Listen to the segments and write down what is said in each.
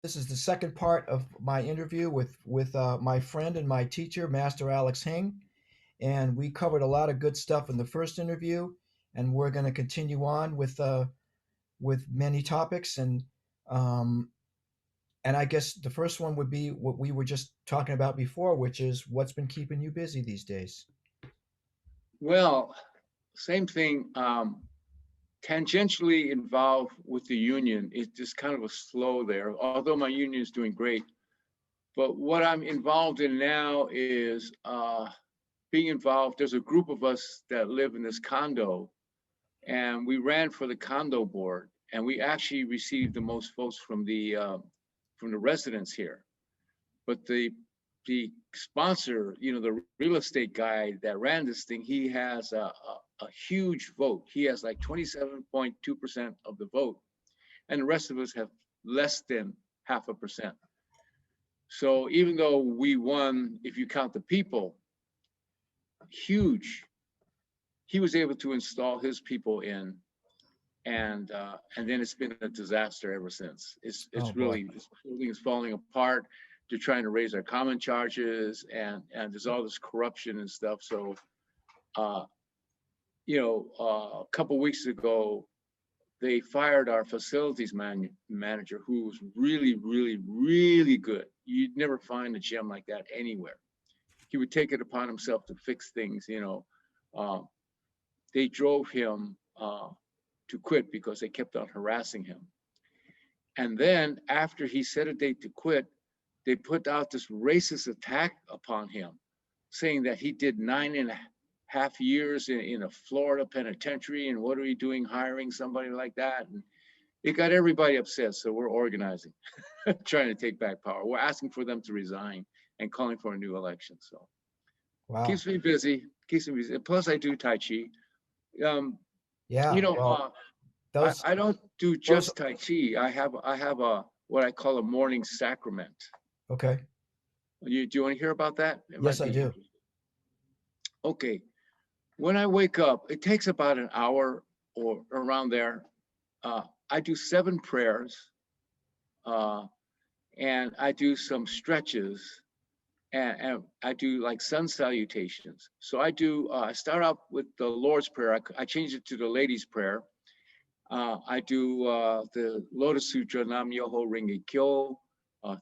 This is the second part of my interview with my friend and my teacher, Master Alex Hing, and we covered a lot of good stuff in the first interview, and we're going to continue on with many topics, um, and I guess the first one would be what we were just talking about before, which is what's been keeping you busy these days. Well, same thing. Tangentially involved with the union. It's just kind of a slow there, although my union is doing great. But what I'm involved in now is being involved. There's a group of us that live in this condo, and we ran for the condo board, and we actually received the most votes from the residents here. But the sponsor, the real estate guy that ran this thing, he has a huge vote. He has like 27.2% of the vote, and the rest of us have less than half a percent. So even though we won, if you count the people, huge, he was able to install his people in, and then it's been a disaster ever since. Oh It's boy. really, this building is falling apart. They're trying to raise our common charges, and there's all this corruption and stuff. So uh, a couple weeks ago, they fired our facilities manager, who was really, really, really good. You'd never find a gem like that anywhere. He would take it upon himself to fix things. Uh, they drove him to quit because they kept on harassing him. And then after he set a date to quit, they put out this racist attack upon him, saying that he did 9.5 years in a Florida penitentiary, and what are you doing hiring somebody like that? And it got everybody upset. So we're organizing, trying to take back power. We're asking for them to resign and calling for a new election. So Wow. keeps me busy. Keeps me busy. Plus, I do Tai Chi. Um, you Yeah. know, Well, uh, I, those I don't do those. just Tai Chi. I have a what I call a morning sacrament. Okay. Do you want to hear about that? It Yes, might I be do. interesting. Okay. When I wake up, it takes about an hour or around there. I do 7 prayers, uh, and I do some stretches, and I do like sun salutations. So I start out with the Lord's Prayer. I change it to the Ladies' Prayer. I do the Lotus Sutra, Nam Myoho Renge Kyo,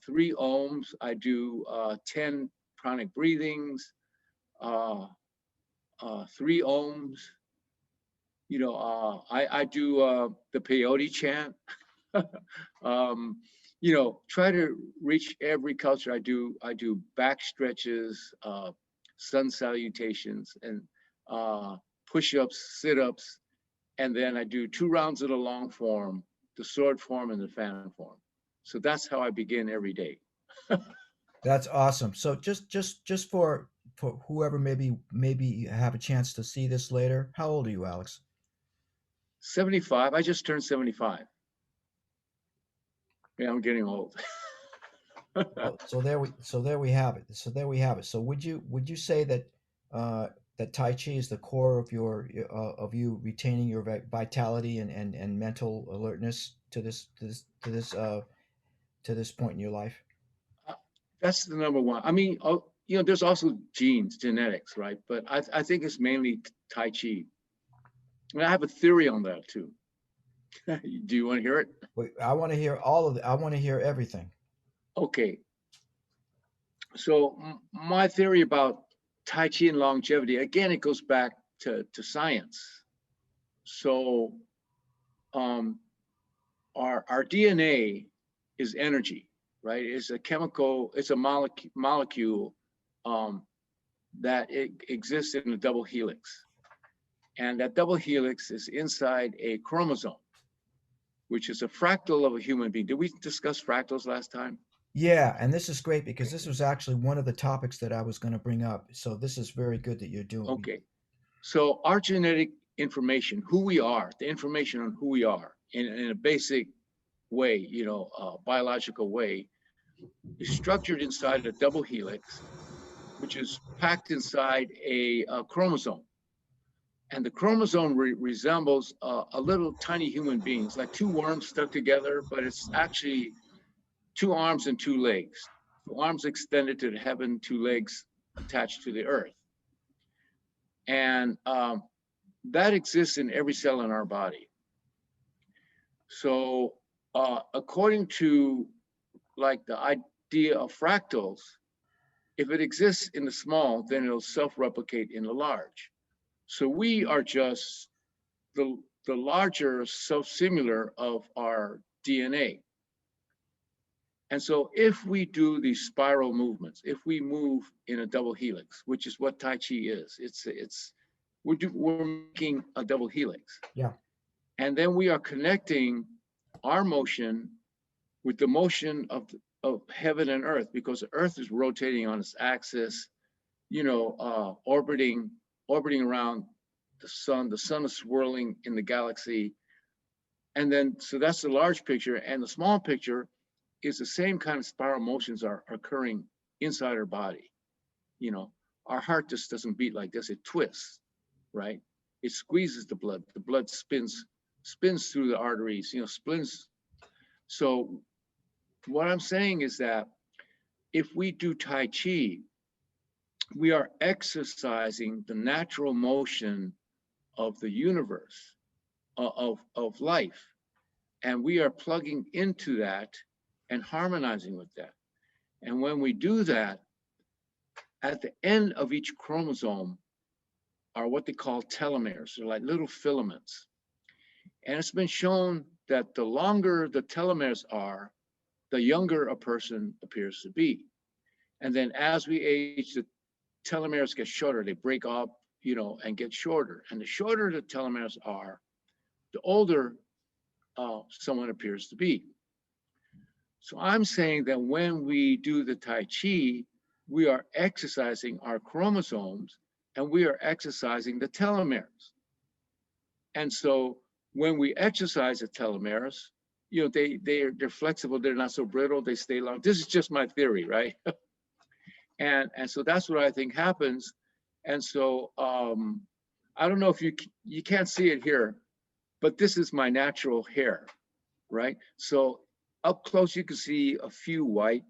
3 ohms. I do 10 pranic breathings, uh, 3 ohms. I do the peyote chant. um, try to reach every culture. I do back stretches, sun salutations, and uh, push-ups, sit-ups, and then I do 2 rounds of the long form, the sword form, and the fan form. So that's how I begin every day. That's awesome. So just for whoever maybe have a chance to see this later. How old are you, Alex? 75. I just turned 75. Yeah, I'm getting old. Well, so there we have it. So there we have it. So would you say that uh, that Tai Chi is the core of of you retaining your vitality and mental alertness to this point in your life? That's the number one. I mean, there's also genes, genetics, right? But I think it's mainly Tai Chi. And I have a theory on that too. Do you want to hear it? Wait, I want to hear all of it. I want to hear everything. Okay. So my theory about Tai Chi and longevity, again, it goes back to science. So um, our DNA is energy, right? It's a chemical, it's a molecule um, that it exists in a double helix. And that double helix is inside a chromosome, which is a fractal of a human being. Did we discuss fractals last time? Yeah, and this is great because this was actually one of the topics that I was going to bring up. So this is very good that you're doing. Okay. So our genetic information, who we are, the information on who we are in a basic way, biological way, is structured inside a double helix, which is packed inside a chromosome. And the chromosome resembles a little tiny human being. It's like two worms stuck together, but it's actually two arms and two legs, two arms extended to the heaven, two legs attached to the earth. And that exists in every cell in our body. So according to like the idea of fractals, if it exists in the small, then it'll self-replicate in the large. So we are just the larger self-similar of our DNA. And so if we do these spiral movements, if we move in a double helix, which is what Tai Chi is, we're making a double helix. Yeah. And then we are connecting our motion with the motion of heaven and earth, because the earth is rotating on its axis, orbiting around the sun. The sun is swirling in the galaxy. And then, so that's the large picture. And the small picture is the same kind of spiral motions are occurring inside our body. Our heart just doesn't beat like this, it twists, right? It squeezes the blood spins through the arteries, spins. So what I'm saying is that if we do Tai Chi, we are exercising the natural motion of the universe, of life. And we are plugging into that and harmonizing with that. And when we do that, at the end of each chromosome are what they call telomeres. They're like little filaments. And it's been shown that the longer the telomeres are, the younger a person appears to be. And then as we age, the telomeres get shorter. They break up, and get shorter. And the shorter the telomeres are, the older someone appears to be. So I'm saying that when we do the Tai Chi, we are exercising our chromosomes and we are exercising the telomeres. And so when we exercise the telomeres, they're flexible, they're not so brittle, they stay long. This is just my theory, right? and so that's what I think happens. And so I don't know if you can't see it here, but this is my natural hair, right? So up close you can see a few white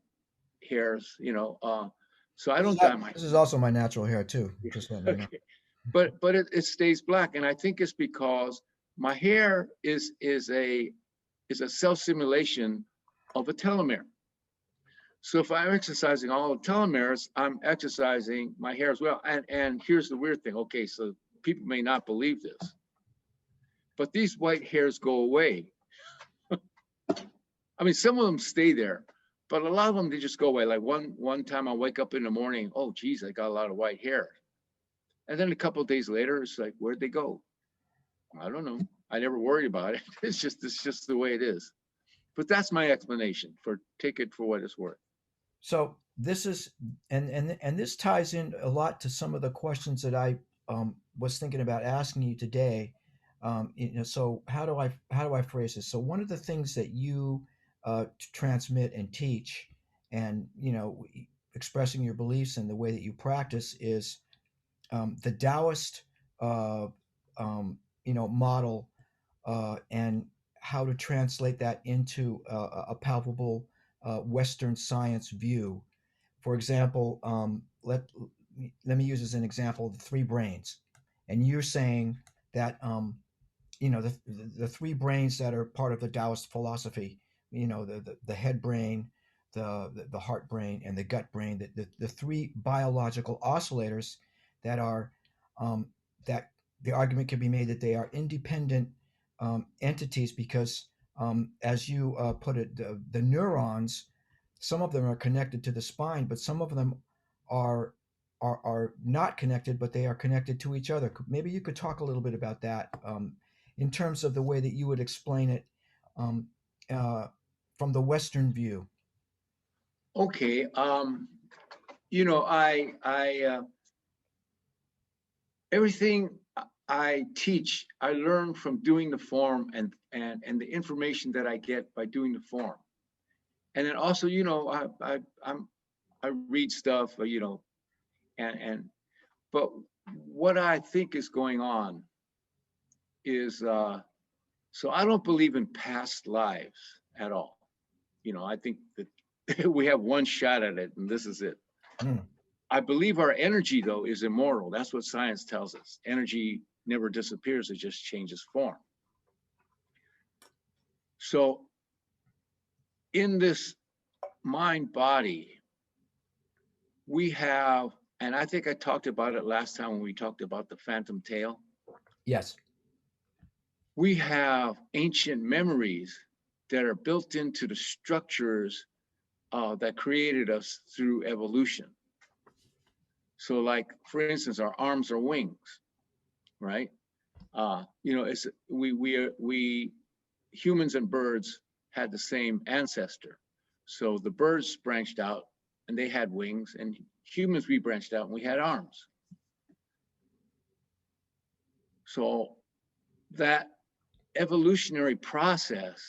hairs, so I don't dye my This is also my natural hair too, just letting you know. okay. But it stays black, and I think it's because my hair is a self-simulation of a telomere. So if I'm exercising all the telomeres, I'm exercising my hair as well. And here's the weird thing. Okay, so people may not believe this, but these white hairs go away. I mean, some of them stay there, but a lot of them, they just go away. Like one time I wake up in the morning, oh geez, I got a lot of white hair. And then a couple of days later, it's like, where'd they go? I don't know. I never worried about it. It's just the way it is. But that's my explanation. Take it for what it's worth. So this is and this ties in a lot to some of the questions that I was thinking about asking you today. So how do I phrase this? So one of the things that you transmit and teach, and expressing your beliefs and the way that you practice is the Taoist uh, model, and how to translate that into a palpable Western science view. For example, let me use as an example the three brains, and you're saying that the three brains that are part of the Taoist philosophy, the head brain, the heart brain, and the gut brain, the three biological oscillators that are that the argument can be made that they are independent entities because, as you put it, the neurons, some of them are connected to the spine, but some of them are are not connected, but they are connected to each other. Maybe you could talk a little bit about that, in terms of the way that you would explain it, um, uh, from the Western view. Okay. Everything I teach, I learn from doing the form and the information that I get by doing the form. And then also, I read stuff, and but what I think is going on is so I don't believe in past lives at all. I think that we have one shot at it, and this is it. Mm. I believe our energy, though, is immortal. That's what science tells us. Energy never disappears, it just changes form. So, in this mind body, we have, and I think I talked about it last time when we talked about the phantom tail. Yes. We have ancient memories that are built into the structures that created us through evolution. So, like for instance, our arms are wings, right? It's we humans and birds had the same ancestor. So the birds branched out and they had wings, and humans we branched out and we had arms. So that evolutionary process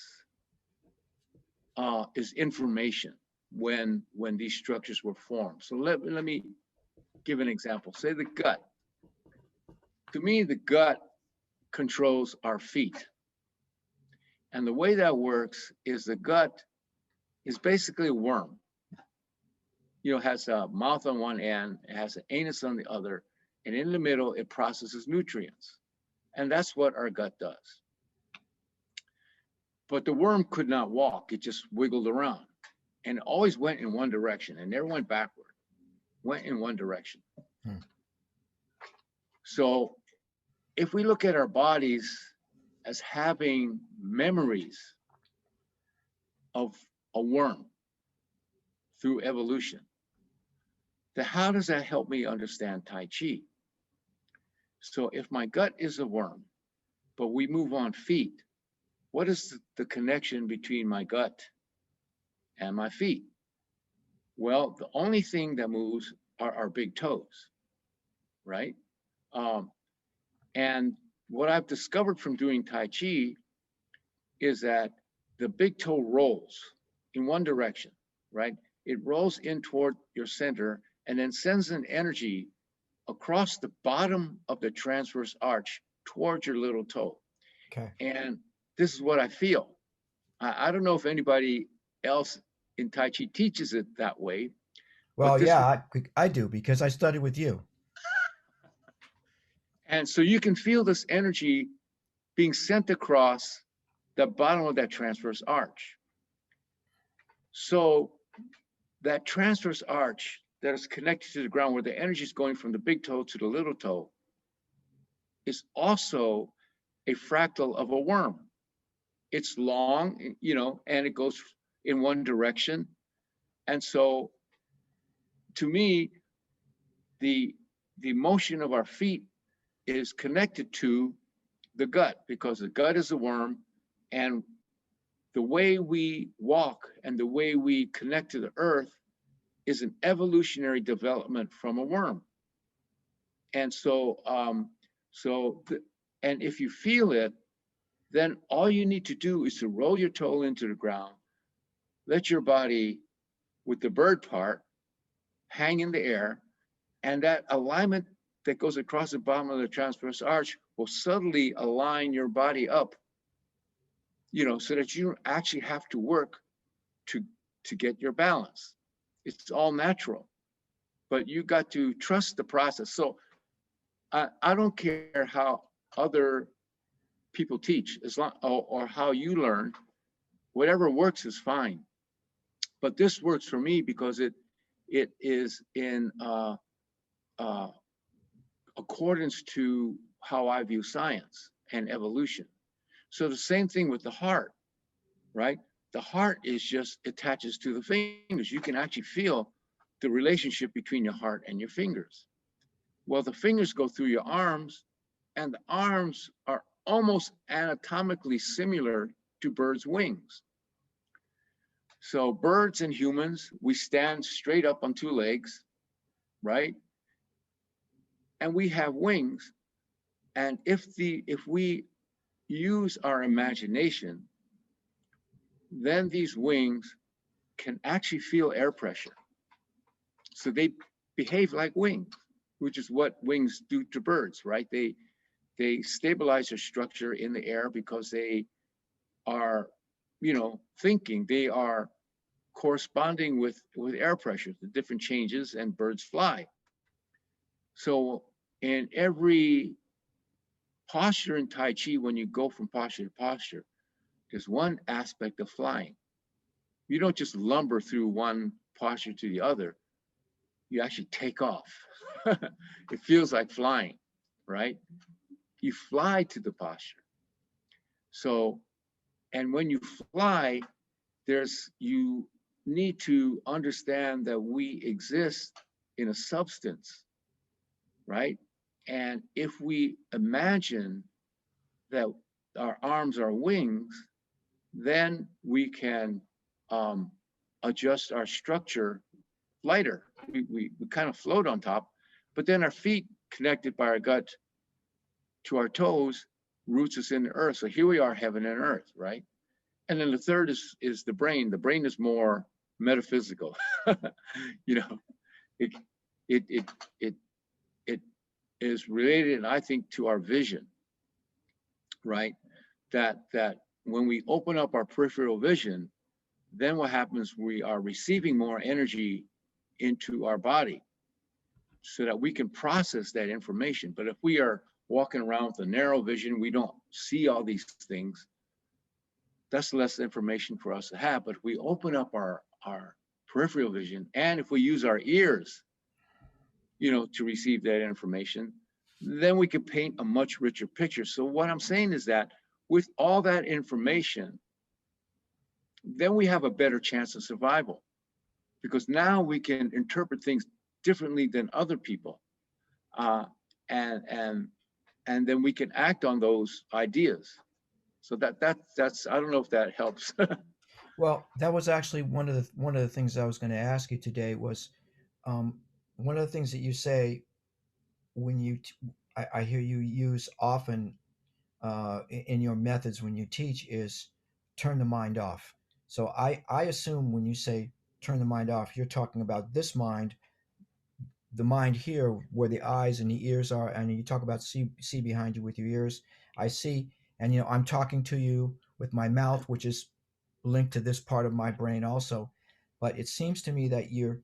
is information when these structures were formed. So let me give an example. Say the gut. To me, the gut controls our feet. And the way that works is the gut is basically a worm. It has a mouth on one end, it has an anus on the other, and in the middle, it processes nutrients. And that's what our gut does. But the worm could not walk, it just wiggled around and always went in one direction and never went backward, went in one direction. Hmm. So if we look at our bodies as having memories of a worm through evolution, then how does that help me understand Tai Chi? So if my gut is a worm, but we move on feet, what is the connection between my gut and my feet? Well, the only thing that moves are our big toes, right? And what I've discovered from doing Tai Chi is that the big toe rolls in one direction, right? It rolls in toward your center and then sends an energy across the bottom of the transverse arch towards your little toe. Okay. And this is what I feel. I don't know if anybody else in Tai Chi teaches it that way, but Well, this, yeah, I do because I studied with you. and so you can feel this energy being sent across the bottom of that transverse arch. So that transverse arch that is connected to the ground where the energy is going from the big toe to the little toe is also a fractal of a worm. It's long, and it goes in one direction. And so to me, the motion of our feet is connected to the gut because the gut is a worm, and the way we walk and the way we connect to the earth is an evolutionary development from a worm. And so, and if you feel it, then all you need to do is to roll your toe into the ground, let your body with the bird part hang in the air, and that alignment that goes across the bottom of the transverse arch will subtly align your body up, so that you don't actually have to work to get your balance. It's all natural, but you got to trust the process. So I don't care how other people teach, as long or how you learn, whatever works is fine. But this works for me because it is in accordance to how I view science and evolution. So the same thing with the heart, right? The heart is just attaches to the fingers. You can actually feel the relationship between your heart and your fingers. Well, the fingers go through your arms, and the arms are almost anatomically similar to birds' wings. So birds and humans, we stand straight up on two legs, right? And we have wings. And if we use our imagination, then these wings can actually feel air pressure. So they behave like wings, which is what wings do to birds, right? They stabilize their structure in the air because they are, thinking. They are corresponding with air pressure, the different changes, and birds fly. So in every posture in Tai Chi, when you go from posture to posture, there's one aspect of flying. You don't just lumber through one posture to the other. You actually take off. It feels like flying, right? You fly to the posture. So, and when you fly, you need to understand that we exist in a substance, right? And if we imagine that our arms are wings, then we can adjust our structure lighter. We kind of float on top, but then our feet connected by our gut to our toes roots us in the earth. So here we are, heaven and earth, right? And then the third is the brain. The brain is more metaphysical. You know, it it it it it is related, I think, to our vision, right? That when we open up our peripheral vision, then what happens? We are receiving more energy into our body so that we can process that information. But if we are walking around with a narrow vision, we don't see all these things, that's less information for us to have. But if we open up our peripheral vision, and if we use our ears, to receive that information, then we can paint a much richer picture. So what I'm saying is that with all that information, then we have a better chance of survival, because now we can interpret things differently than other people, and then we can act on those ideas. So that's I don't know if that helps. Well, that was actually one of the things I was going to ask you today was, um, one of the things that you say when I hear you use often, in your methods when you teach, is turn the mind off. So I assume when you say turn the mind off, you're talking about this mind, the mind here where the eyes and the ears are, and you talk about see behind you with your ears. I see, and I'm talking to you with my mouth, which is linked to this part of my brain also. But it seems to me that you're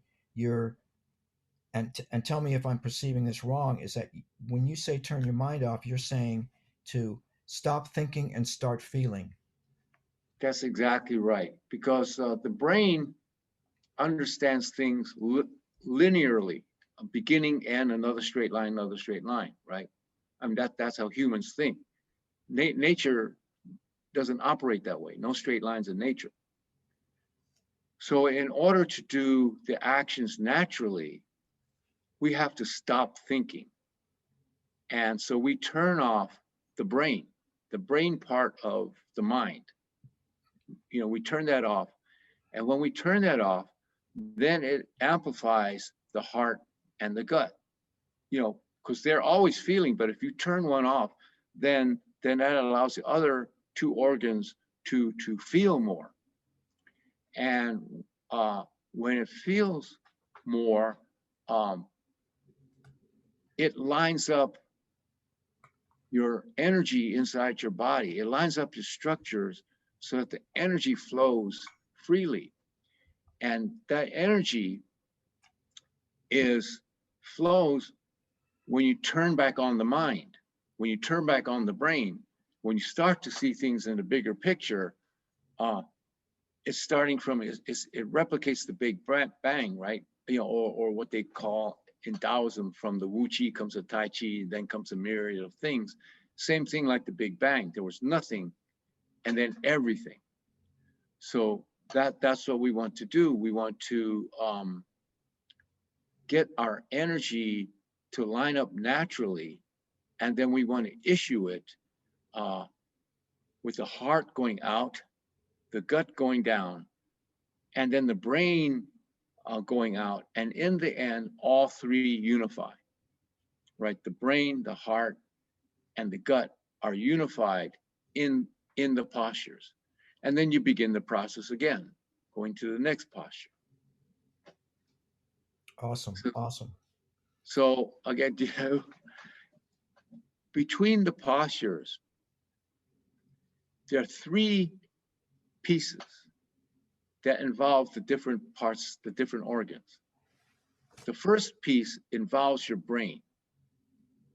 and tell me if I'm perceiving this wrong, is that when you say turn your mind off, you're saying to stop thinking and start feeling. That's exactly right, because the brain understands things linearly, a beginning and another straight line, right? I mean, that's how humans think. Nature doesn't operate that way. No straight lines in nature. So in order to do the actions naturally, we have to stop thinking. And so we turn off the brain part of the mind. We turn that off. And when we turn that off, then it amplifies the heart and the gut, because they're always feeling. But if you turn one off, then that allows the other two organs to feel more. And when it feels more, it lines up your energy inside your body. It lines up your structures so that the energy flows freely. And that energy flows when you turn back on the mind, when you turn back on the brain, when you start to see things in a bigger picture. It's starting from it replicates the Big Bang, right? Or what they call in Taoism, from the Wu Chi comes the Tai Chi, then comes a myriad of things. Same thing like the Big Bang. There was nothing, and then everything. So that's what we want to do. We want to get our energy to line up naturally, and then we want to issue it with the heart going out, the gut going down, and then the brain going out. And in the end, all three unify, right? The brain, the heart, and the gut are unified in the postures. And then you begin the process again, going to the next posture. Awesome, So, awesome. so again, between the postures, there are three pieces. that involve the different parts, the different organs. The first piece involves your brain.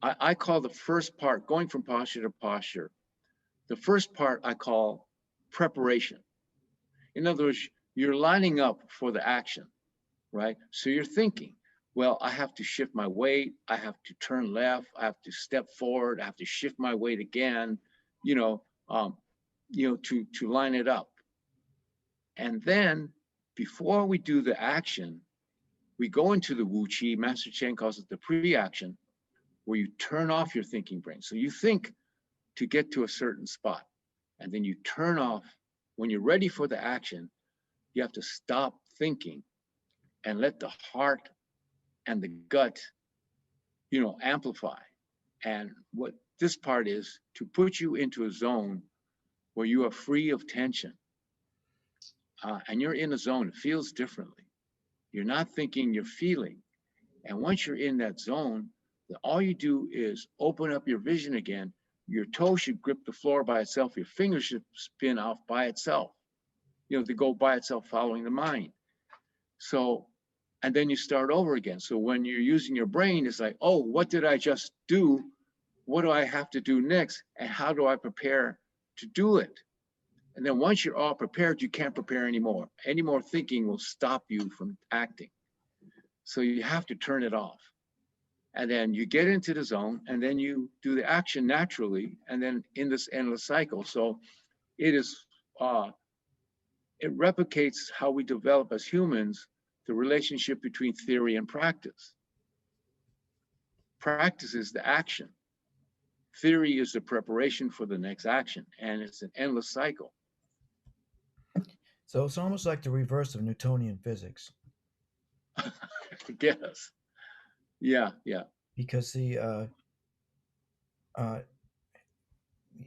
I call the first part, going from posture to posture, the first part I call preparation. In other words, you're lining up for the action, right? So you're thinking, well, I have to shift my weight, I have to turn left, I have to step forward, I have to shift my weight again, you know, to line it up. And then before we do the action, we go into the Wu Qi, Master Chen calls it the pre-action, where you turn off your thinking brain. So you think to get to a certain spot, and then you turn off. When you're ready for the action, you have to stop thinking and let the heart and the gut, amplify. And what this part is to put you into a zone where you are free of tension. And you're in a zone, it feels differently. You're not thinking, you're feeling. And once you're in that zone, all you do is open up your vision again. Your toe should grip the floor by itself. Your fingers should spin off by itself, to go by itself, following the mind. So, and then you start over again. So when you're using your brain, it's like, oh, what did I just do? What do I have to do next? And how do I prepare to do it? And then once you're all prepared, you can't prepare anymore. Any more thinking will stop you from acting. So you have to turn it off. And then you get into the zone, and then you do the action naturally, and then in this endless cycle. So it replicates how we develop as humans, the relationship between theory and practice. Practice is the action. Theory is the preparation for the next action, and it's an endless cycle. So it's almost like the reverse of Newtonian physics. I guess. Yeah. Because you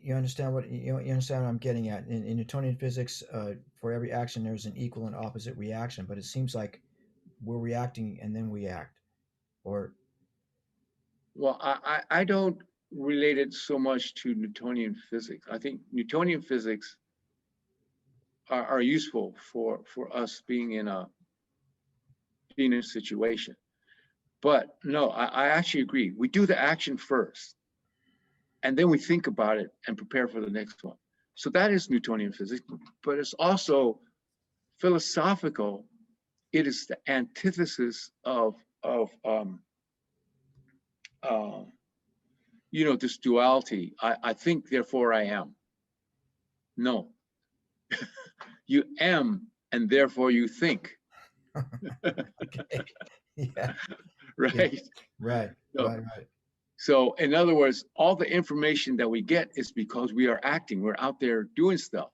understand what you understand what I'm getting at. In Newtonian physics, for every action there's an equal and opposite reaction, but it seems like we're reacting and then we act, or. Well, I don't relate it so much to Newtonian physics. I think Newtonian physics are useful for us being in a situation. But no, I actually agree. We do the action first, and then we think about it and prepare for the next one. So that is Newtonian physics, but it's also philosophical. It is the antithesis of this duality. I think, therefore I am. No. You am, and therefore you think. Okay. Yeah. Right? Yeah. Right. So, right. So in other words, all the information that we get is because we are acting. We're out there doing stuff.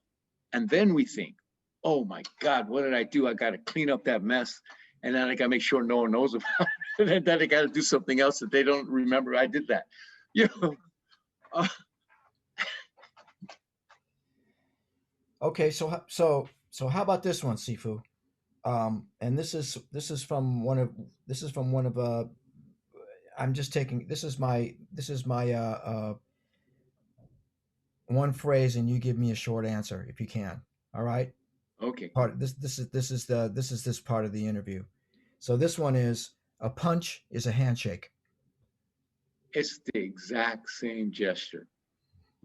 And then we think, oh my God, what did I do? I got to clean up that mess. And then I got to make sure no one knows about it. And then I got to do something else that they don't remember I did that. Okay, so how about this one, Sifu? And this is from one of I'm just taking this is my one phrase, and you give me a short answer if you can. All right. Okay. This is this part of the interview. So this one is: a punch is a handshake. It's the exact same gesture,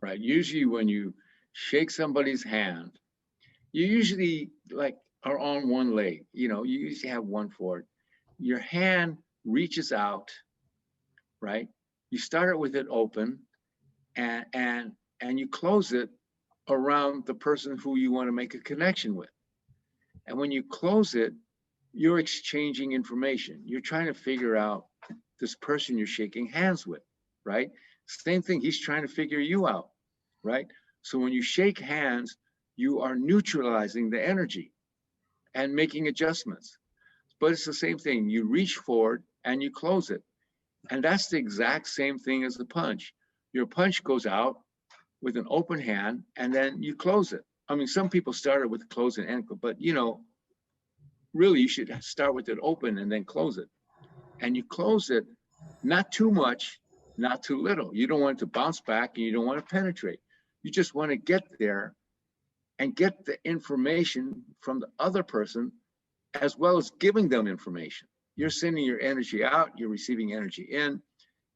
right? Usually when you shake somebody's hand, you usually are on one leg, you usually have one forward. Your hand reaches out, right? You start it with it open, and you close it around the person who you want to make a connection with. And when you close it, you're exchanging information. You're trying to figure out this person you're shaking hands with, right? Same thing, he's trying to figure you out, right? So when you shake hands, you are neutralizing the energy and making adjustments. But it's the same thing. You reach forward and you close it. And that's the exact same thing as the punch. Your punch goes out with an open hand, and then you close it. I mean, some people started with close and ankle, but really you should start with it open and then close it. And you close it, not too much, not too little. You don't want it to bounce back, and you don't want to penetrate. You just want to get there and get the information from the other person, as well as giving them information. You're sending your energy out, you're receiving energy in,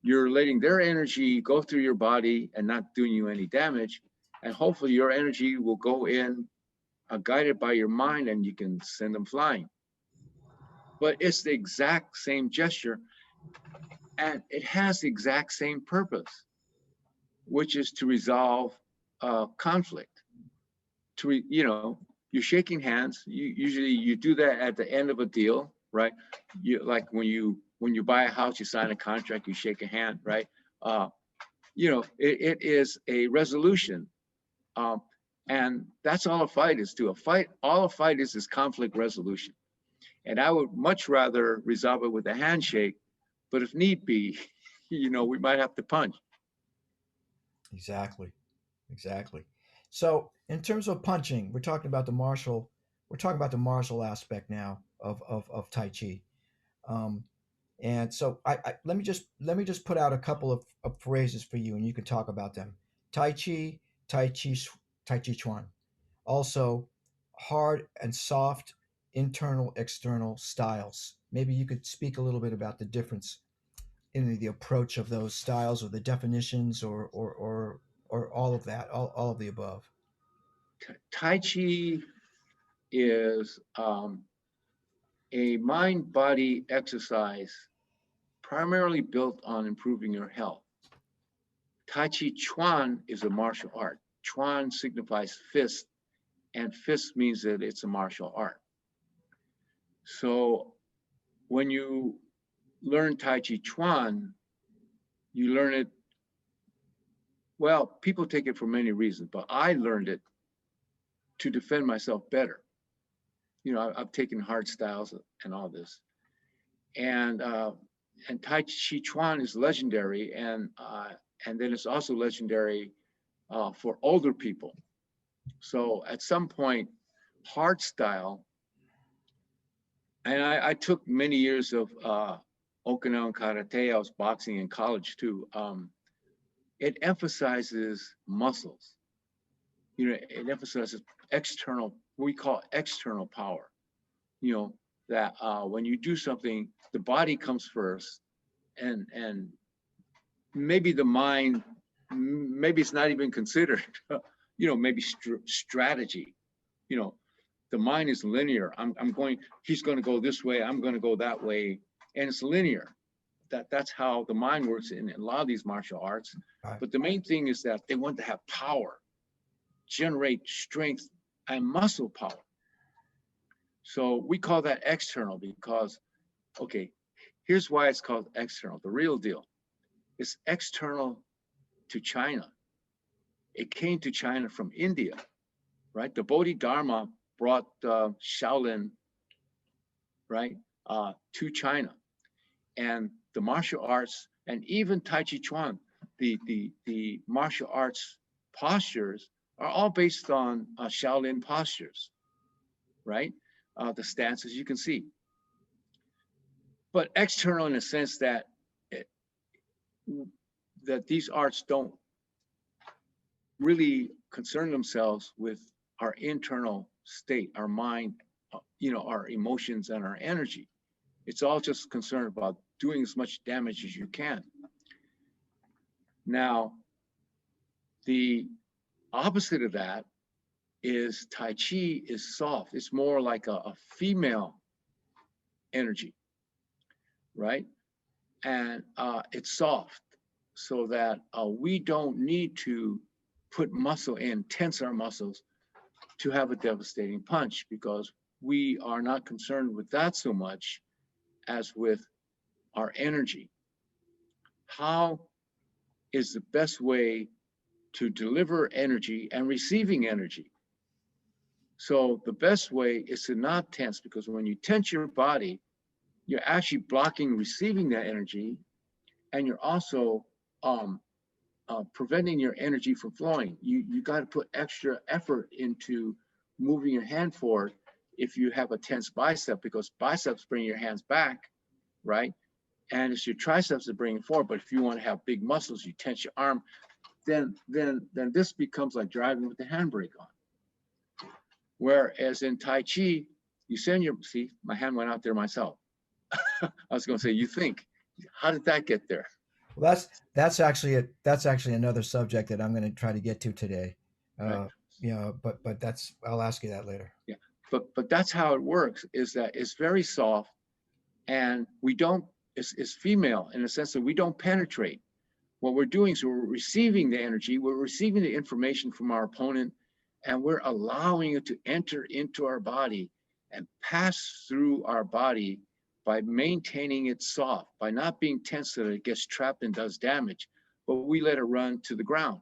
you're letting their energy go through your body and not doing you any damage. And hopefully your energy will go in guided by your mind, and you can send them flying. But it's the exact same gesture, and it has the exact same purpose, which is to resolve conflict. You're shaking hands. Usually you do that at the end of a deal, right? Like when you buy a house, you sign a contract, you shake a hand, right? It is a resolution. And that's all a fight is to a fight. All a fight is conflict resolution. And I would much rather resolve it with a handshake, but if need be, we might have to punch. Exactly. Exactly. So, in terms of punching, we're talking about the martial aspect now of Tai Chi. Um, and so, let me just put out a couple of phrases for you, and you can talk about them. Tai Chi, Tai Chi, Tai Chi Chuan. Also, hard and soft, internal, external styles. Maybe you could speak a little bit about the difference in the approach of those styles, or the definitions, or all of that, all of the above. Tai Chi is a mind body exercise primarily built on improving your health. Tai Chi Chuan is a martial art. Chuan signifies fist, and fist means that it's a martial art. So when you learn Tai Chi Chuan, you learn it, well, people take it for many reasons, but I learned it to defend myself better. I've taken hard styles and all this. And Tai Chi Chuan is legendary, and then it's also legendary for older people. So at some point, hard style, and I took many years of Okinawan karate. I was boxing in college too. It emphasizes muscles. It emphasizes external, what we call external power. That when you do something, the body comes first, and maybe the mind, maybe it's not even considered. Maybe strategy. The mind is linear. He's going to go this way, I'm going to go that way, and it's linear. That's how the mind works in a lot of these martial arts. Right. But the main thing is that they want to have power, generate strength and muscle power. So we call that external because, okay, here's why it's called external. The real deal. It's external to China. It came to China from India, right? The Bodhidharma brought Shaolin, right, to China. And the martial arts, and even Tai Chi Chuan, the martial arts postures are all based on Shaolin postures, right? The stances you can see. But external in a sense that that these arts don't really concern themselves with our internal state, our mind, our emotions and our energy. It's all just concerned about doing as much damage as you can. Now, the opposite of that is Tai Chi is soft. It's more like a female energy, right? And it's soft so that we don't need to put muscle in, tense our muscles to have a devastating punch, because we are not concerned with that so much as with our energy. How is the best way to deliver energy and receiving energy? So the best way is to not tense, because when you tense your body, you're actually blocking receiving that energy, and you're also preventing your energy from flowing. You got to put extra effort into moving your hand forward if you have a tense bicep, because biceps bring your hands back, right? And it's your triceps that bring it forward. But if you want to have big muscles, you tense your arm, then this becomes like driving with the handbrake on. Whereas in Tai Chi, you send your, see, my hand went out there myself. I was going to say, you think, how did that get there? Well, that's actually another subject that I'm going to try to get to today. Right. But that's I'll ask you that later. Yeah. But that's how it works, is that it's very soft, and we don't, it's female in the sense that we don't penetrate. What we're doing is we're receiving the energy, we're receiving the information from our opponent, and we're allowing it to enter into our body and pass through our body by maintaining it soft, by not being tense so that it gets trapped and does damage, but we let it run to the ground.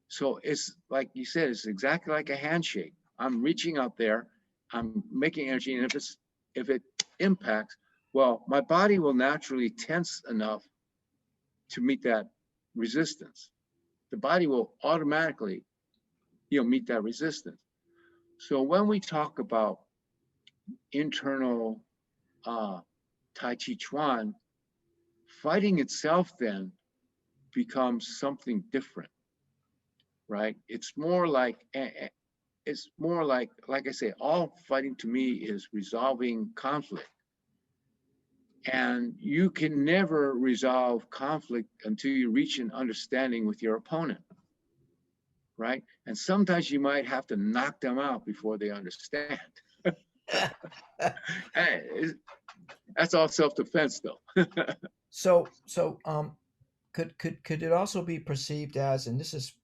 So it's like you said, it's exactly like a handshake. I'm reaching out there, I'm making energy, and if it impacts, well, my body will naturally tense enough to meet that resistance. The body will automatically, meet that resistance. So when we talk about internal Tai Chi Chuan, fighting itself then becomes something different, right? It's more like like I say, all fighting to me is resolving conflict. And you can never resolve conflict until you reach an understanding with your opponent, right? And sometimes you might have to knock them out before they understand. Hey, that's all self-defense, though. So could it also be perceived as, and this is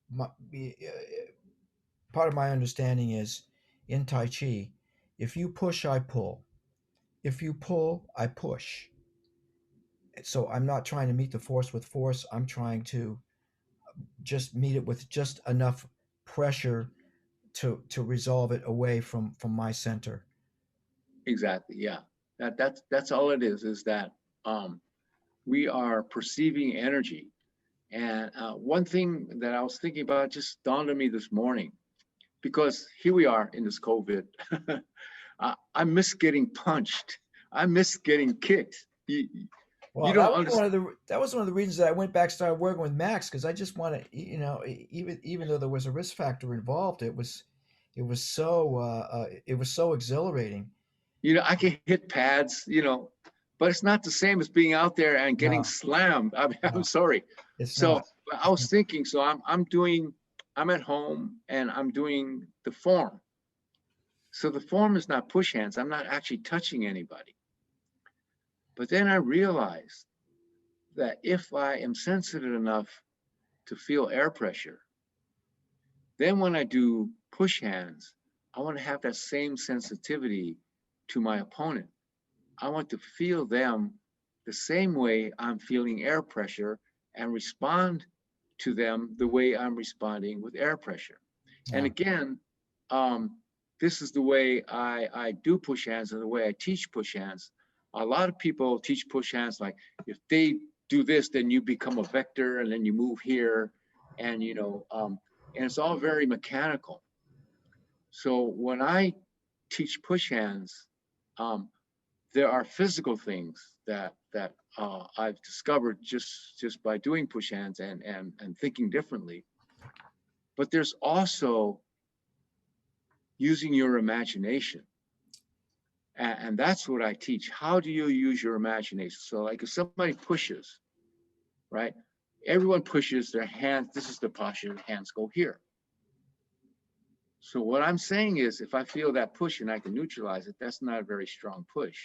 part of my understanding is in Tai Chi, if you push, I pull. If you pull, I push. So I'm not trying to meet the force with force. I'm trying to just meet it with just enough pressure to resolve it away from my center. Exactly. Yeah. That's all it is that um, we are perceiving energy. And one thing that I was thinking about just dawned on me this morning, because here we are in this COVID. I miss getting punched. I miss getting kicked. You Well, don't understand. that was one of the reasons that I went back started working with Max because I just want to even though there was a risk factor involved, it was so exhilarating. I can hit pads, but it's not the same as being out there and getting No, slammed. I'm no, sorry. it's not. So I was thinking, so I'm at home and I'm doing the form. So the form is not push hands. I'm not actually touching anybody. But then I realized that if I am sensitive enough to feel air pressure, then when I do push hands, I want to have that same sensitivity to my opponent. I want to feel them the same way I'm feeling air pressure and respond to them the way I'm responding with air pressure. And Yeah. again, this is the way I do push hands and the way I teach push hands. A lot of people teach push hands like if they do this, then you become a vector and then you move here. And, and it's all very mechanical. So when I teach push hands, um, there are physical things that I've discovered just by doing push hands and thinking differently. But there's also using your imagination, and that's what I teach. How do you use your imagination? So, like if somebody pushes, right? Everyone pushes their hands. This is the posture. Hands go here. So what I'm saying is, if I feel that push and I can neutralize it, that's not a very strong push,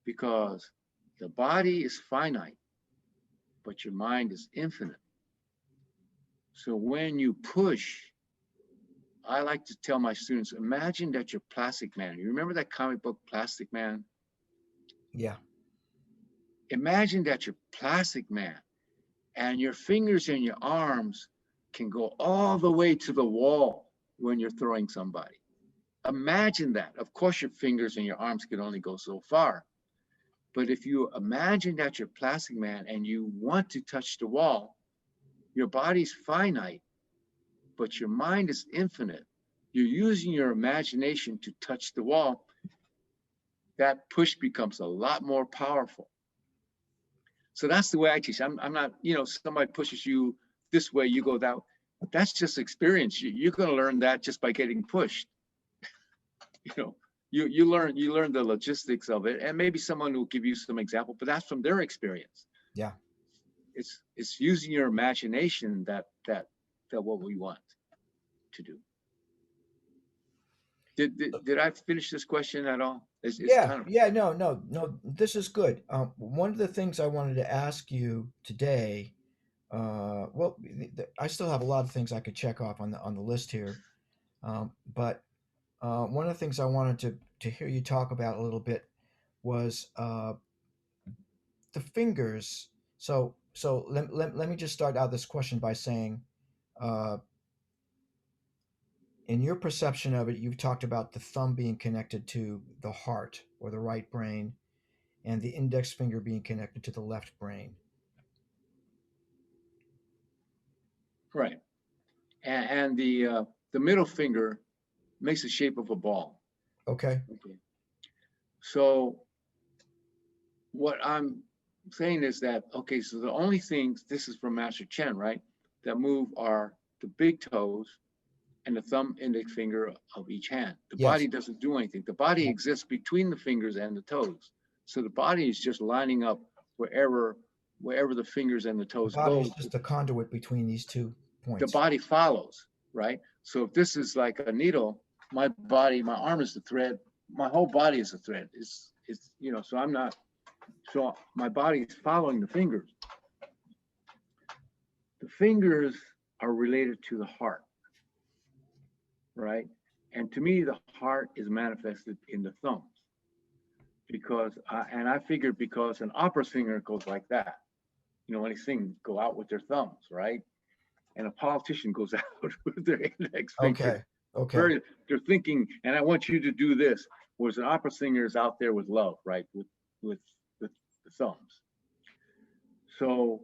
because the body is finite, but your mind is infinite. So when you push, I like to tell my students, imagine that you're Plastic Man. You remember that comic book, Plastic Man? Yeah. Imagine that you're Plastic Man and your fingers and your arms can go all the way to the wall when you're throwing somebody. Imagine that. Of course, your fingers and your arms can only go so far. But if you imagine that you're Plastic Man and you want to touch the wall, your body's finite, but your mind is infinite. You're using your imagination to touch the wall. That push becomes a lot more powerful. So that's the way I teach. I'm not, somebody pushes you this way, you go that way. That's just experience. You're going to learn that just by getting pushed. You know, you learn the logistics of it, and maybe someone will give you some example, but that's from their experience. Yeah. It's using your imagination that what we want to do. Did I finish this question at all? It's Yeah, kind of yeah, no, no, no. This is good. One of the things I wanted to ask you today, well, I still have a lot of things I could check off on the list here, but one of the things I wanted to hear you talk about a little bit was the fingers. So let me just start out this question by saying, uh, in your perception of it, you've talked about the thumb being connected to the heart or the right brain, and the index finger being connected to the left brain. right. And the middle finger makes the shape of a ball. Okay. Okay. So what I'm saying is that, okay, so the only things, this is from Master Chen, right, that move are the big toes and the thumb index finger of each hand. The Yes. body doesn't do anything. The body exists between the fingers and the toes. So the body is just lining up wherever the fingers and the The toes body go. is just a conduit between these two The points. body follows, right? So if this is like a needle, my body, my arm is the thread, my whole body is a thread. It's so I'm not, so my body is following the fingers. The fingers are related to the heart, right? And to me, the heart is manifested in the thumbs and I figured because an opera singer goes like that, when they sing, go out with their thumbs, right? And a politician goes out with their index finger. Okay. Okay. They're thinking, and I want you to do this. Whereas an opera singer is out there with love, right? With the thumbs. So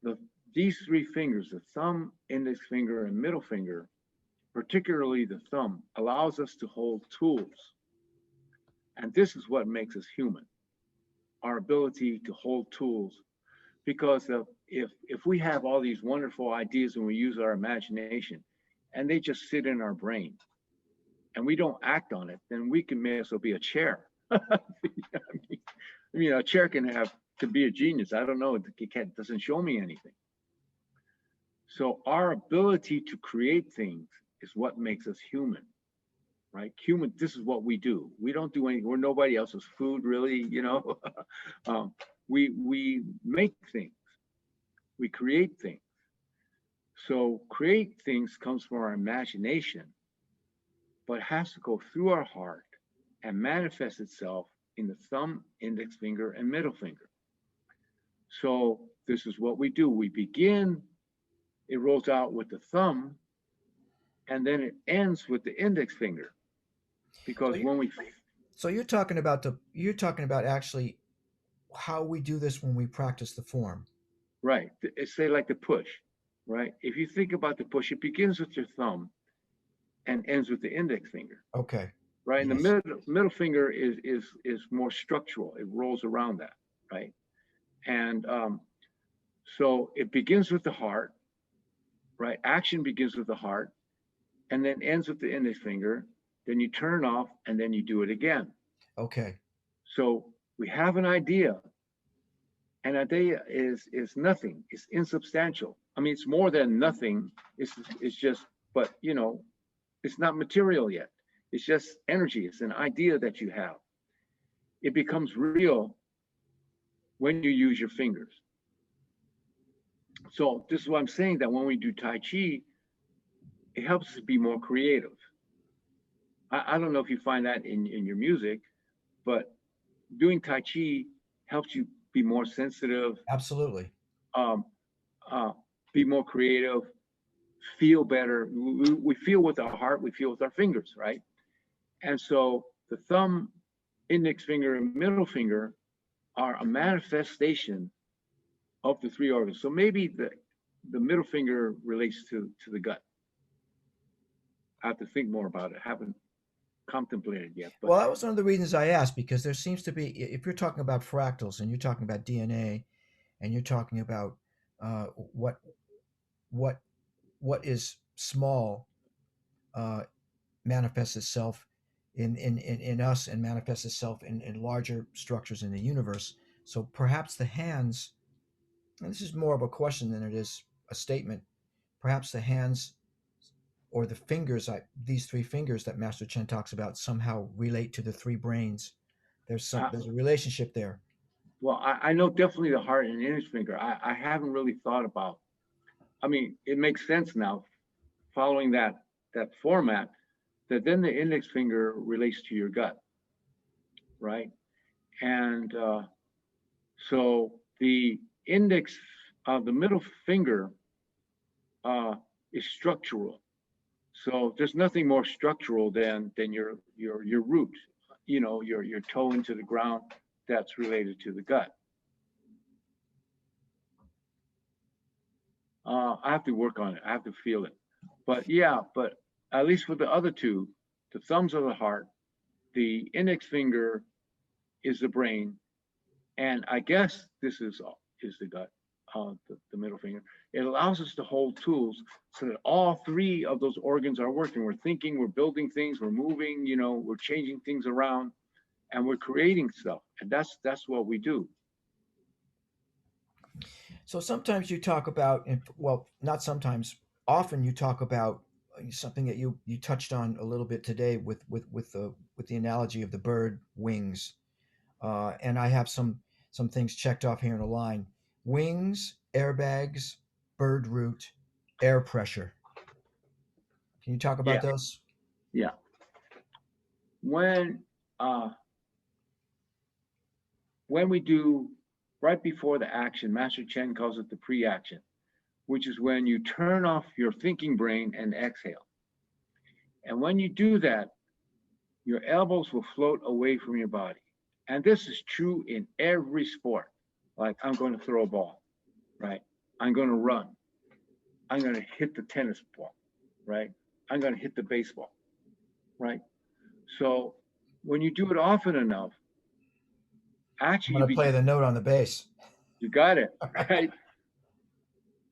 the these three fingers, the thumb, index finger, and middle finger, particularly the thumb, allows us to hold tools. And this is what makes us human, our ability to hold tools. Because if we have all these wonderful ideas and we use our imagination and they just sit in our brain and we don't act on it, then we can may as well be a chair. I mean, a chair can be a genius. I don't know. It doesn't show me anything. So our ability to create things is what makes us human, right? Human. This is what we do. We don't do anything. We're nobody else's food, really. We make things. We create things. So create things comes from our imagination, but has to go through our heart and manifest itself in the thumb, index finger, and middle finger. So this is what we do. We begin, it rolls out with the thumb, and then it ends with the index finger. Because So when we So you're talking about actually how we do this when we practice the form. right, it's say like the push, right? If you think about the push, it begins with your thumb and ends with the index finger, Okay. right? And the Yes. middle finger is more structural. It rolls around that, right? And so it begins with the heart, right? Action begins with the heart, and then ends with the index finger. Then you turn off, and then you do it again. Okay. So we have an idea. An idea is nothing. It's insubstantial. I mean, it's more than nothing. It's just, but it's not material yet. It's just energy. It's an idea that you have. It becomes real when you use your fingers. So this is what I'm saying, that when we do Tai Chi, it helps us be more creative. I don't know if you find that in your music, but doing Tai Chi helps you be more sensitive, Absolutely. um, uh, be more creative, feel better. We feel with our heart, we feel with our fingers, right? And so the thumb, index finger, and middle finger are a manifestation of the three organs. So maybe the middle finger relates to the gut. I have to think more about it. I haven't contemplated yet, but Well, that was one of the reasons I asked, because there seems to be, if you're talking about fractals and you're talking about DNA and you're talking about what what what is small uh, manifests itself in us and manifests itself in larger structures in the universe. So perhaps the hands, and this is more of a question than it is a statement, perhaps the hands or the fingers, these three fingers that Master Chen talks about, somehow relate to the three brains. Uh, There's a relationship there. well, I know definitely the heart and index finger. I haven't really thought about. I mean, it makes sense now, following that format, that then the index finger relates to your gut, right? And so the index, the middle finger, uh, is structural. So there's nothing more structural than your root, your toe into the ground. That's related to the gut. I have to work on it. I have to feel it. But yeah, but at least with the other two, the thumbs are the heart, the index finger is the brain, and I guess this is the gut, the middle finger. It allows us to hold tools so that all three of those organs are working. We're thinking, we're building things, we're moving, we're changing things around, and we're creating stuff. And that's what we do. So sometimes you talk about, well, not sometimes, often you talk about something that you touched on a little bit today with the analogy of the bird wings. And I have some things checked off here in a line: wings, airbags, bird root, air pressure. Can you talk about Yeah, those? yeah. When uh, when we do right before the action, Master Chen calls it the pre-action, which is when you turn off your thinking brain and exhale. And when you do that, your elbows will float away from your body. And this is true in every sport. Like, I'm going to throw a ball, right? I'm going to run. I'm going to hit the tennis ball, right? I'm going to hit the baseball, right? So when you do it often enough, I'm actually going to play the note on the bass. you got it, right?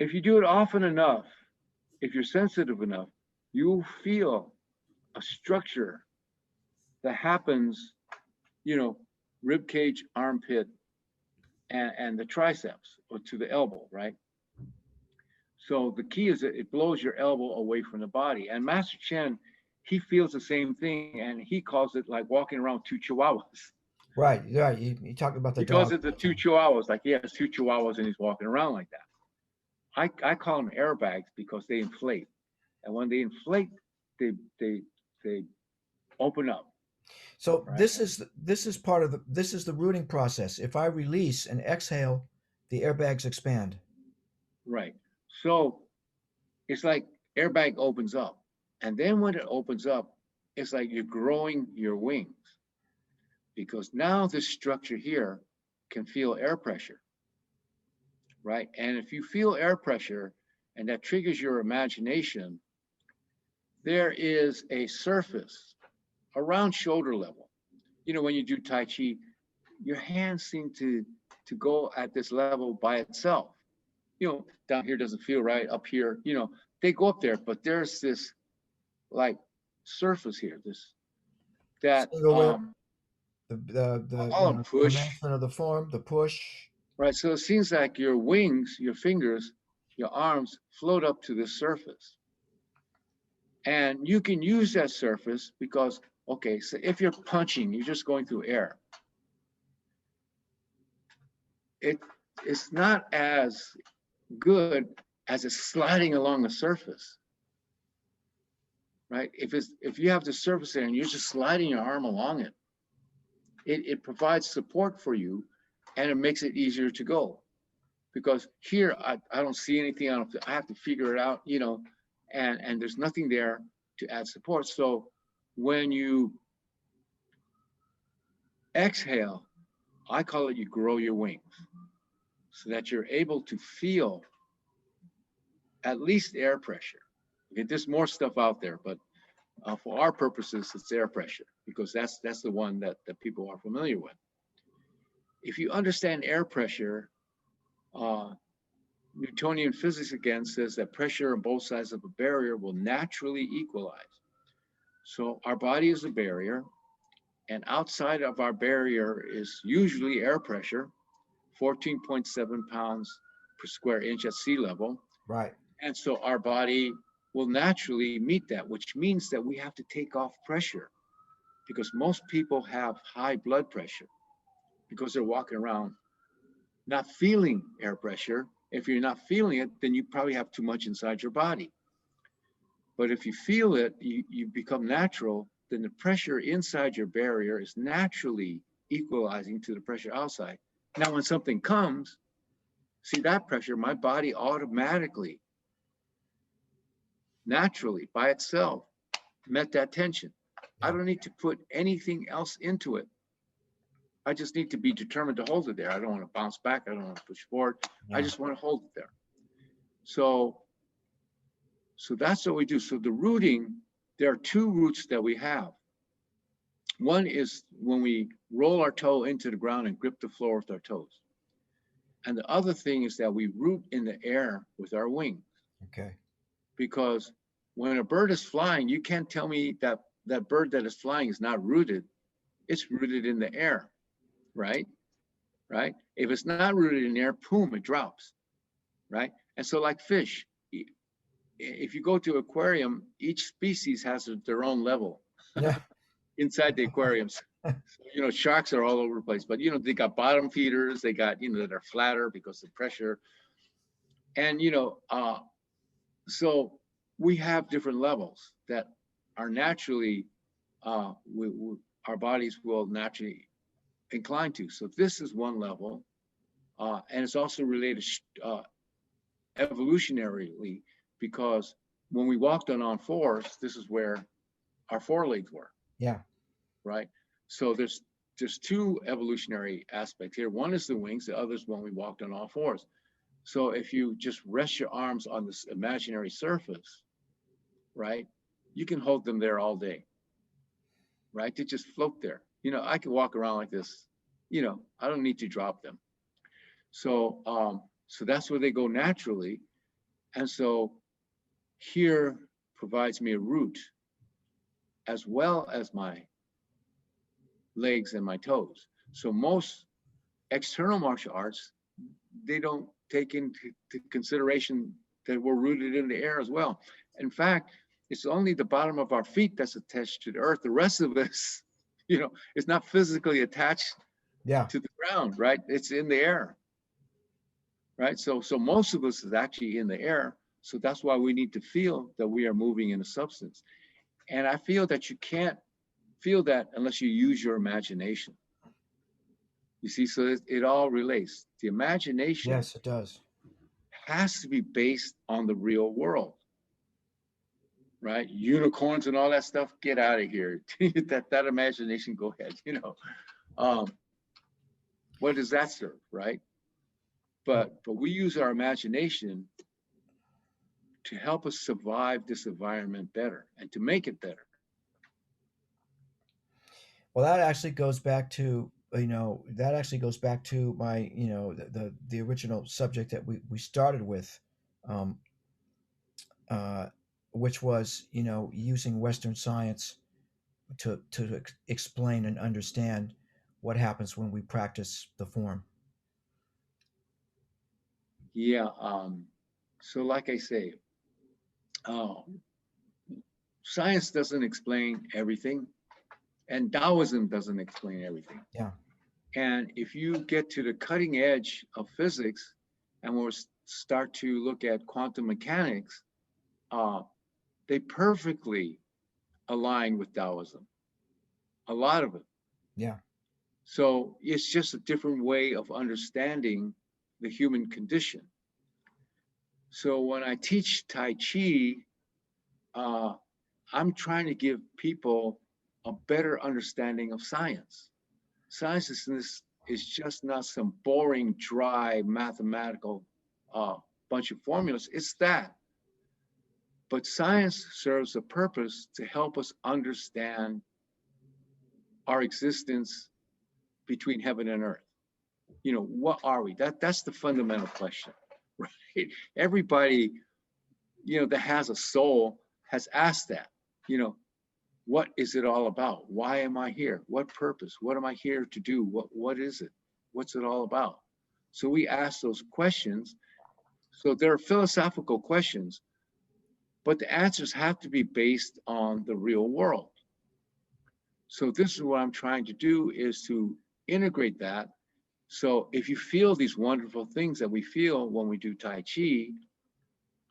If you do it often enough, if you're sensitive enough, you'll feel a structure that happens, you know, rib cage, armpit, and the triceps or to the elbow, right? So the key is that it blows your elbow away from the body. And Master Chen, he feels the same thing, and he calls it like walking around two chihuahuas. Right, right. You talked about the He calls dog. it the two chihuahuas, like he has two chihuahuas and he's walking around like that. I call them airbags because they inflate. And when they inflate, they they they open up, So right? this is part of this is the rooting process. If I release and exhale, the airbags expand. Right. So it's like airbag opens up. And then when it opens up, it's like you're growing your wings because now this structure here can feel air pressure, right? And if you feel air pressure and that triggers your imagination, there is a surface around shoulder level. When you do Tai Chi, your hands seem to go at this level by itself. Down here doesn't feel right. Up here, they go up there, but there's this like surface here, this that Single whip, the all a push, commencement of the form, the push. right? So it seems like your wings, your fingers, your arms float up to this surface. And you can use that surface because, okay, so if you're punching, you're just going through air. It it's not as good as it's sliding along the surface, right? If you have the surface there and you're just sliding your arm along it, it provides support for you, and it makes it easier to go. Because here I don't see anything. I have to figure it out, and there's nothing there to add support. So when you exhale, I call it you grow your wings so that you're able to feel at least air pressure. Okay, there's more stuff out there, but for our purposes, it's air pressure because that's the one that people are familiar with. If you understand air pressure, uh, Newtonian physics again says that pressure on both sides of a barrier will naturally equalize. So our body is a barrier, and outside of our barrier is usually air pressure, 14.7 pounds per square inch at sea level. Right. And so our body will naturally meet that, which means that we have to take off pressure because most people have high blood pressure because they're walking around not feeling air pressure. If you're not feeling it, then you probably have too much inside your body. But if you feel it, you become natural, then the pressure inside your barrier is naturally equalizing to the pressure outside. Now, when something comes, see that pressure, my body automatically, naturally, by itself, met that tension. I Yeah. don't need to put anything else into it. I just need to be determined to hold it there. I don't want to bounce back. I don't want to push forward. I Yeah. just want to hold it there. So that's what we do. So the rooting, there are two roots that we have. One is when we roll our toe into the ground and grip the floor with our toes. And the other thing is that we root in the air with our wings. Okay. Because when a bird is flying, you can't tell me that that bird that is flying is not rooted. It's rooted in the air, right? Right? If it's not rooted in the air, boom, it drops, right? And so like fish, if you go to an aquarium, each species has their own level Yeah. inside the aquariums. So, sharks are all over the place, but they got bottom feeders, they got that are flatter because of pressure, and so we have different levels that are naturally our bodies will naturally incline to. So this is one level, and it's also related evolutionarily because when we walked on all fours, this is where our forelegs were, Yeah. right? So there's two evolutionary aspects here. One is the wings, the other is when we walked on all fours. So if you just rest your arms on this imaginary surface, right, you can hold them there all day, right? They just float there. I can walk around like this. I don't need to drop them. So that's where they go naturally, and so here provides me a root as well as my legs and my toes. So most external martial arts, they don't take into consideration that we're rooted in the air as well. In fact, it's only the bottom of our feet that's attached to the earth. The rest of us, is not physically attached Yeah. to the ground, right? It's in the air, right? So most of us is actually in the air. So that's why we need to feel that we are moving in a substance. And I feel that you can't feel that unless you use your imagination. You see, so it all relates. The imagination Yes, it does. has to be based on the real world, right? Unicorns and all that stuff, get out of here. that imagination, go ahead. Um, what does that serve, right? But we use our imagination to help us survive this environment better and to make it better. Well, that actually goes back to that actually goes back to my the original subject that we started with, um, uh, which was using Western science to explain and understand what happens when we practice the form. Yeah. So, like I say, uh, science doesn't explain everything, and Taoism doesn't explain everything. Yeah. And if you get to the cutting edge of physics, and we'll start to look at quantum mechanics, uh, they perfectly align with Taoism. A lot of it. Yeah. So it's just a different way of understanding the human condition. So when I teach Tai Chi, uh, I'm trying to give people a better understanding of science. Science is just not some boring, dry mathematical uh, bunch of formulas. It's that. But science serves a purpose to help us understand our existence between heaven and earth. What are we? That's the fundamental question. right? Everybody, that has a soul has asked that, you know, what is it all about? Why am I here? What purpose? What am I here to do? What is it? What's it all about? So we ask those questions. So they're philosophical questions, but the answers have to be based on the real world. So this is what I'm trying to do, is to integrate that. So if you feel these wonderful things that we feel when we do Tai Chi,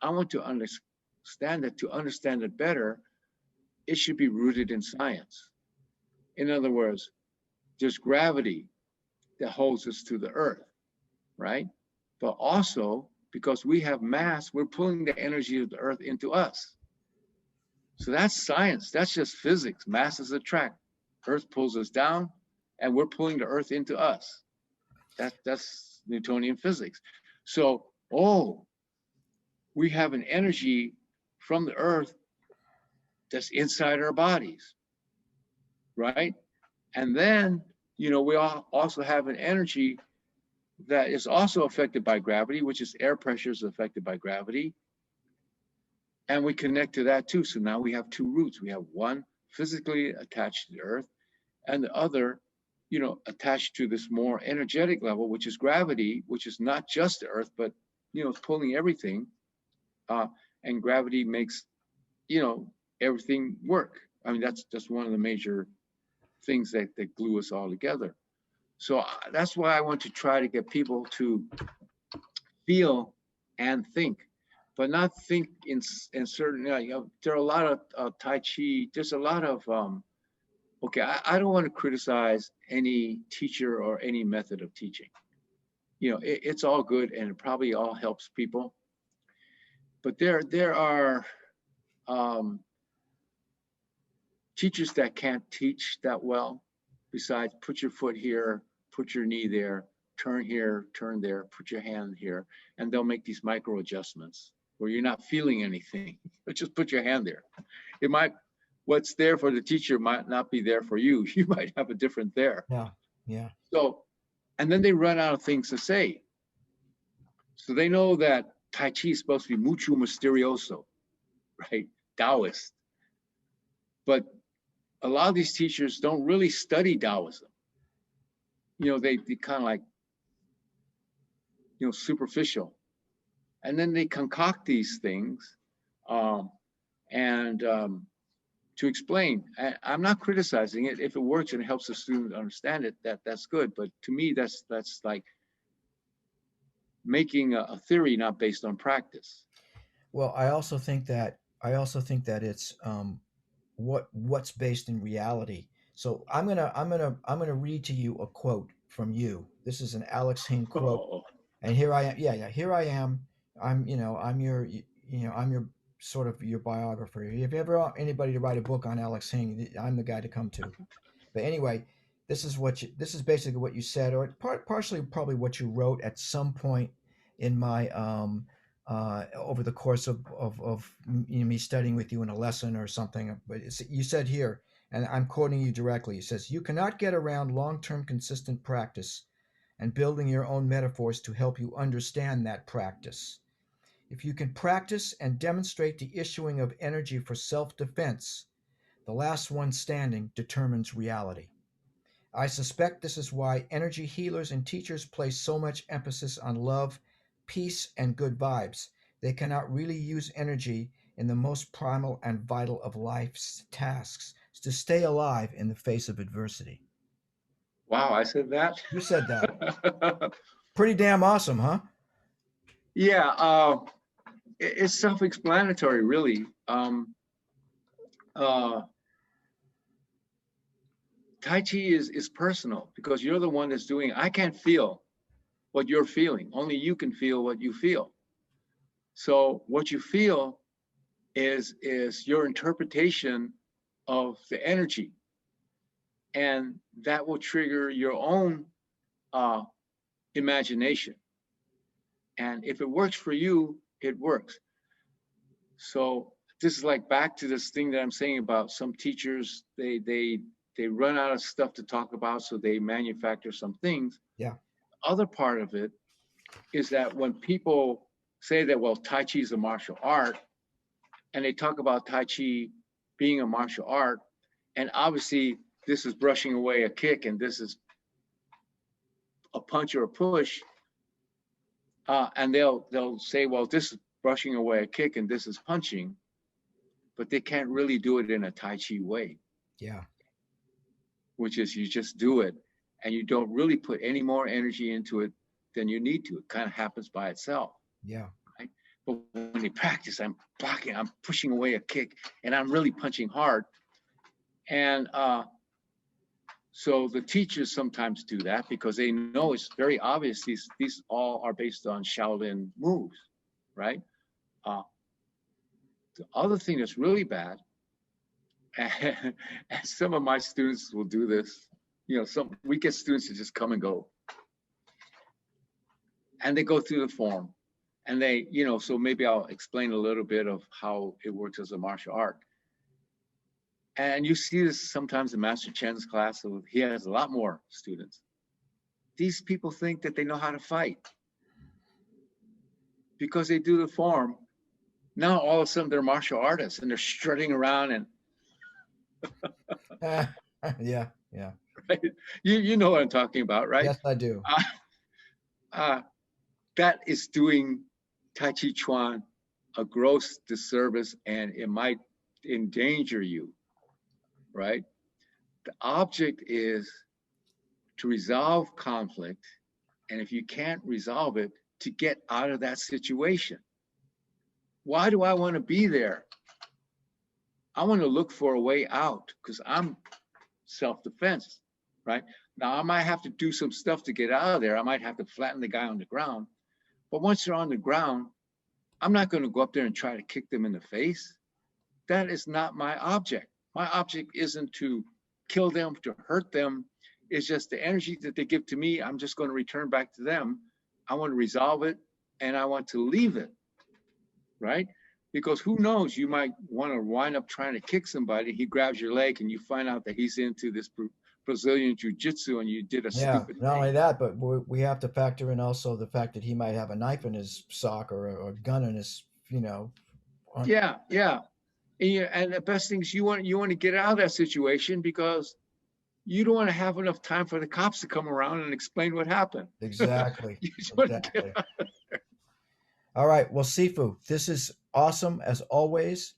I want to understand it. To understand it better, it should be rooted in science. In other words, there's gravity that holds us to the earth, right? But also, because we have mass, we're pulling the energy of the earth into us. So that's science. That's just physics. Masses attract. Earth pulls us down, and we're pulling the earth into us. That's Newtonian physics. So, we have an energy from the earth that's inside our bodies, right? And then, we also have an energy that is also affected by gravity, which is air pressure is affected by gravity. And we connect to that too. So now we have two roots. We have one physically attached to the earth, and the other, attached to this more energetic level, which is gravity, which is not just the earth, but, it's pulling everything. And gravity makes, everything work. I mean, that's just one of the major things that glue us all together. So that's why I want to try to get people to feel and think, but not think in certain, there are a lot of Tai Chi, there's a lot of, okay, I don't want to criticize any teacher or any method of teaching. It's all good and it probably all helps people. But there are teachers that can't teach that well. Besides, put your foot here, put your knee there, turn here, turn there, put your hand here, and they'll make these micro adjustments where you're not feeling anything, but just put your hand there. What's there for the teacher might not be there for you. You might have a different there. Yeah. Yeah. So, and then they run out of things to say. So they know that Tai Chi is supposed to be mucho misterioso, right? Taoist. But a lot of these teachers don't really study Taoism. They kind of like, superficial. And then they concoct these things and to explain. I'm not criticizing it. If it works and it helps the student understand it, that's good. But to me, that's like making a theory not based on practice. Well, I also think that it's what's based in reality. So I'm gonna read to you a quote from you. This is an Alex Hing quote, Oh, and here I am. Yeah, yeah. Here I am. I'm your sort of your biographer. If you ever want anybody to write a book on Alex Hing, I'm the guy to come to. But anyway, this is basically what you said, or partially probably what you wrote at some point in my over the course of me studying with you in a lesson or something. But you said here, and I'm quoting you directly. It says, "You cannot get around long-term consistent practice and building your own metaphors to help you understand that practice. If you can practice and demonstrate the issuing of energy for self-defense, the last one standing determines reality. I suspect this is why energy healers and teachers place so much emphasis on love, peace, and good vibes. They cannot really use energy in the most primal and vital of life's tasks to stay alive in the face of adversity." wow, I said that. You said that. Pretty damn awesome, huh? Yeah, it's self-explanatory, really. Uh, Tai Chi is personal because you're the one that's doing it. I can't feel what you're feeling. Only you can feel what you feel. So what you feel is your interpretation of the energy, and that will trigger your own uh, imagination. And if it works for you, it works. So this is like back to this thing that I'm saying about some teachers. They run out of stuff to talk about, so they manufacture some things. Yeah. Other part of it is that when people say that, well, Tai Chi is a martial art, and they talk about Tai Chi being a martial art, and obviously this is brushing away a kick and this is a punch or a push, and they'll say, well, this is brushing away a kick and this is punching, but they can't really do it in a Tai Chi way, Yeah. which is you just do it and you don't really put any more energy into it than you need to. It kind of happens by itself. Yeah. Right? But when they practice, I'm blocking, I'm pushing away a kick, and I'm really punching hard. And so the teachers sometimes do that because they know it's very obvious these all are based on Shaolin moves, right? The other thing that's really bad, and some of my students will do this, we get students to just come and go. And they go through the form and they, so maybe I'll explain a little bit of how it works as a martial art. And you see this sometimes in Master Chen's class, so he has a lot more students. These people think that they know how to fight because they do the form. Now all of a sudden they're martial artists and they're strutting around and Yeah. right? You know what I'm talking about, right? Yes, I do. That is doing Tai Chi Chuan a gross disservice, and it might endanger you, right? The object is to resolve conflict, and if you can't resolve it, to get out of that situation. Why do I want to be there? I want to look for a way out because I'm self-defense, right? Now, I might have to do some stuff to get out of there. I might have to flatten the guy on the ground. But once they're on the ground, I'm not going to go up there and try to kick them in the face. That is not my object. My object isn't to kill them, to hurt them. It's just the energy that they give to me, I'm just going to return back to them. I want to resolve it and I want to leave it, right? Because who knows, you might want to wind up trying to kick somebody. He grabs your leg and you find out that he's into this Brazilian jiu-jitsu and you did a Yeah. stupid Not thing. only that, but we have to factor in also the fact that he might have a knife in his sock or a gun in his, Yeah. And the best thing is you want to get out of that situation because you don't want to have enough time for the cops to come around and explain what happened. Exactly. You just want to Exactly. get out. All right. Well, Sifu, this is awesome as always.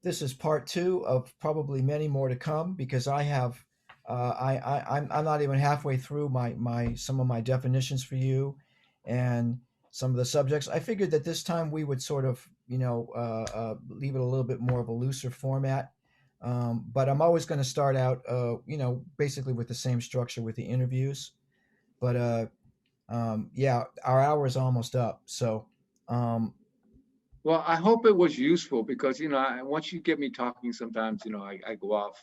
This is part 2 of probably many more to come because I have I'm not even halfway through my some of my definitions for you and some of the subjects. I figured that this time we would sort of leave it a little bit more of a looser format. But I'm always going to start out basically with the same structure with the interviews. But yeah, our hour is almost up. So Well, I hope it was useful because, once you get me talking, sometimes, I go off.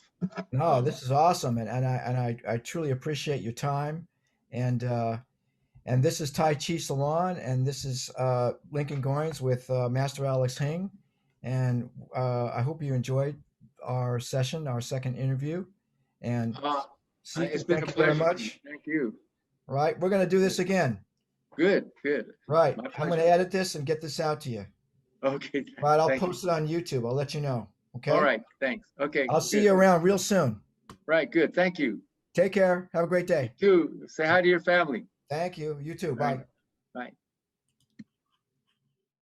no, this is awesome, and I truly appreciate your time, and this is Tai Chi Salon, and this is Lincoln Goins with Master Alex Hing, and I hope you enjoyed our session, our second interview, and It's Sifu, been a thank you very pleasure. much. Thank you. Right, we're going to do this again. Good. Right, My I'm going to pleasure. edit this and get this out to you. Okay. Right, I'll Thank you. post it on YouTube. I'll let you know. All Okay. right. Thanks. Okay. I'll see Good. you around real soon. Right. Good. Thank you. Take care. Have a great You day. too. Say hi to your family. Thank you. You too. Right. Bye. Bye.